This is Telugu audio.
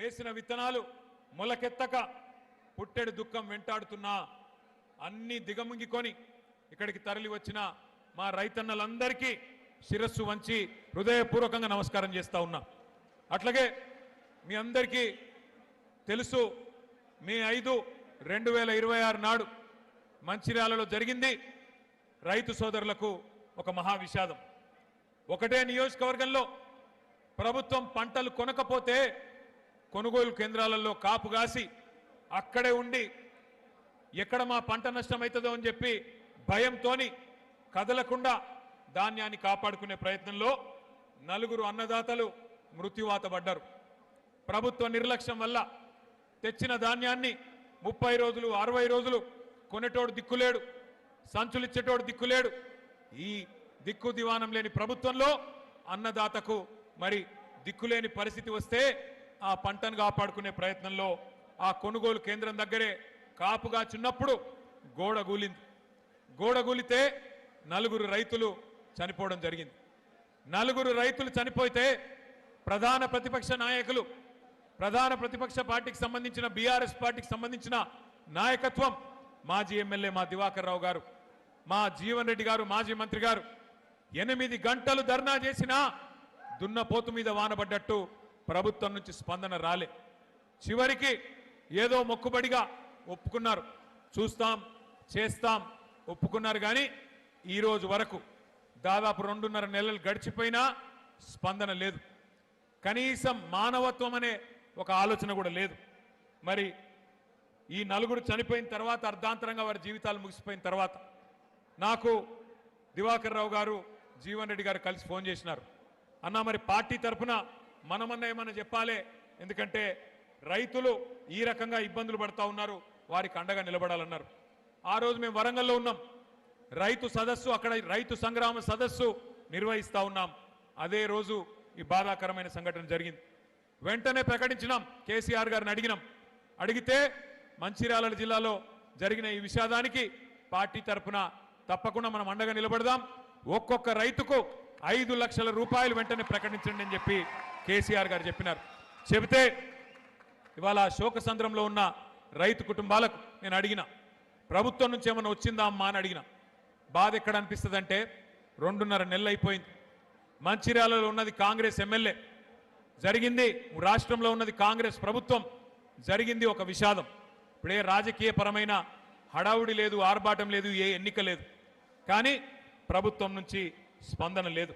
వేసిన విత్తనాలు మొలకెత్తక పుట్టెడు దుఃఖం వెంటాడుతున్నా అన్ని దిగముంగికొని ఇక్కడికి తరలి వచ్చిన మా రైతన్నలందరికీ శిరస్సు వంచి హృదయపూర్వకంగా నమస్కారం చేస్తా ఉన్నా. అట్లాగే మీ అందరికీ తెలుసు, మే 5, 2026 నాడు మంచిర్యాలలో జరిగింది రైతు సోదరులకు ఒక మహా విషాదం. ఒకటే నియోజకవర్గంలో ప్రభుత్వం పంటలు కొనకపోతే కొనుగోలు కేంద్రాలలో కాపుగాసి అక్కడే ఉండి ఎక్కడ మా పంట నష్టమవుతుందో అని చెప్పి భయంతోని కదలకుండా ధాన్యాన్ని కాపాడుకునే ప్రయత్నంలో 4 అన్నదాతలు మృత్యువాత పడ్డారు. ప్రభుత్వ నిర్లక్ష్యం వల్ల తెచ్చిన ధాన్యాన్ని 30 రోజులు 60 రోజులు కొనేటోడు దిక్కులేడు, సంచులిచ్చేటోడు దిక్కులేడు. ఈ దిక్కు దివానం లేని ప్రభుత్వంలో అన్నదాతకు మరి దిక్కులేని పరిస్థితి వస్తే ఆ పంటను కాపాడుకునే ప్రయత్నంలో ఆ కొనుగోలు కేంద్రం దగ్గరే కాపుగా చిన్నప్పుడు గోడ కూలింది. గోడ కూలితే 4 రైతులు చనిపోవడం జరిగింది. 4 రైతులు చనిపోతే ప్రధాన ప్రతిపక్ష నాయకులు, ప్రధాన ప్రతిపక్ష పార్టీకి సంబంధించిన బీఆర్ఎస్ పార్టీకి సంబంధించిన నాయకత్వం, మాజీ ఎమ్మెల్యే మా దివాకర్ రావు గారు, మా జీవన్ రెడ్డి గారు, మాజీ మంత్రి గారు 8 గంటలు ధర్నా చేసినా దున్నపోతు మీద వానబడ్డట్టు ప్రభుత్వం నుంచి స్పందన రాలే. చివరికి ఏదో మొక్కుబడిగా ఒప్పుకున్నారు, చూస్తాం చేస్తాం ఒప్పుకున్నారు. కానీ ఈరోజు వరకు దాదాపు 2.5 నెలలు గడిచిపోయినా స్పందన లేదు. కనీసం మానవత్వం అనే ఒక ఆలోచన కూడా లేదు. మరి ఈ 4 చనిపోయిన తర్వాత, అర్ధాంతరంగా వారి జీవితాలు ముగిసిపోయిన తర్వాత నాకు దివాకర్ రావు గారు, జీవన్ రెడ్డి గారు కలిసి ఫోన్ చేసినారు. అన్నా మరి పార్టీ తరఫున మనమన్నా ఏమన్నా చెప్పాలి, ఎందుకంటే రైతులు ఈ రకంగా ఇబ్బందులు పడతా ఉన్నారు, వారికి అండగా నిలబడాలన్నారు. ఆ రోజు మేము వరంగల్లో ఉన్నాం, రైతు సదస్సు, అక్కడ రైతు సంగ్రామ సదస్సు నిర్వహిస్తా ఉన్నాం. అదే రోజు ఈ బాధాకరమైన సంఘటన జరిగింది. వెంటనే ప్రకటించినాం, కేసీఆర్ గారిని అడిగితే మంచిర్యాల జిల్లాలో జరిగిన ఈ విషాదానికి పార్టీ తరఫున తప్పకుండా మనం అండగా నిలబడదాం, ఒక్కొక్క రైతుకు 5 లక్షల రూపాయలు వెంటనే ప్రకటించండి అని చెప్పి కేసీఆర్ గారు చెప్పినారు. చెబితే ఇవాళ శోకసంద్రంలో ఉన్న రైతు కుటుంబాలకు నేను అడిగిన, ప్రభుత్వం నుంచి ఏమైనా వచ్చిందా అమ్మా అని అడిగిన. బాధ ఎక్కడ అనిపిస్తుంది అంటే 2.5 నెలలు అయిపోయింది. మంచిర్యాలలో ఉన్నది కాంగ్రెస్ ఎమ్మెల్యే, జరిగింది రాష్ట్రంలో ఉన్నది కాంగ్రెస్ ప్రభుత్వం, జరిగింది ఒక విషాదం. ఇప్పుడే రాజకీయపరమైన హడావుడి లేదు, ఆర్భాటం లేదు, ఏ ఎన్నిక లేదు, కానీ ప్రభుత్వం నుంచి స్పందన లేదు.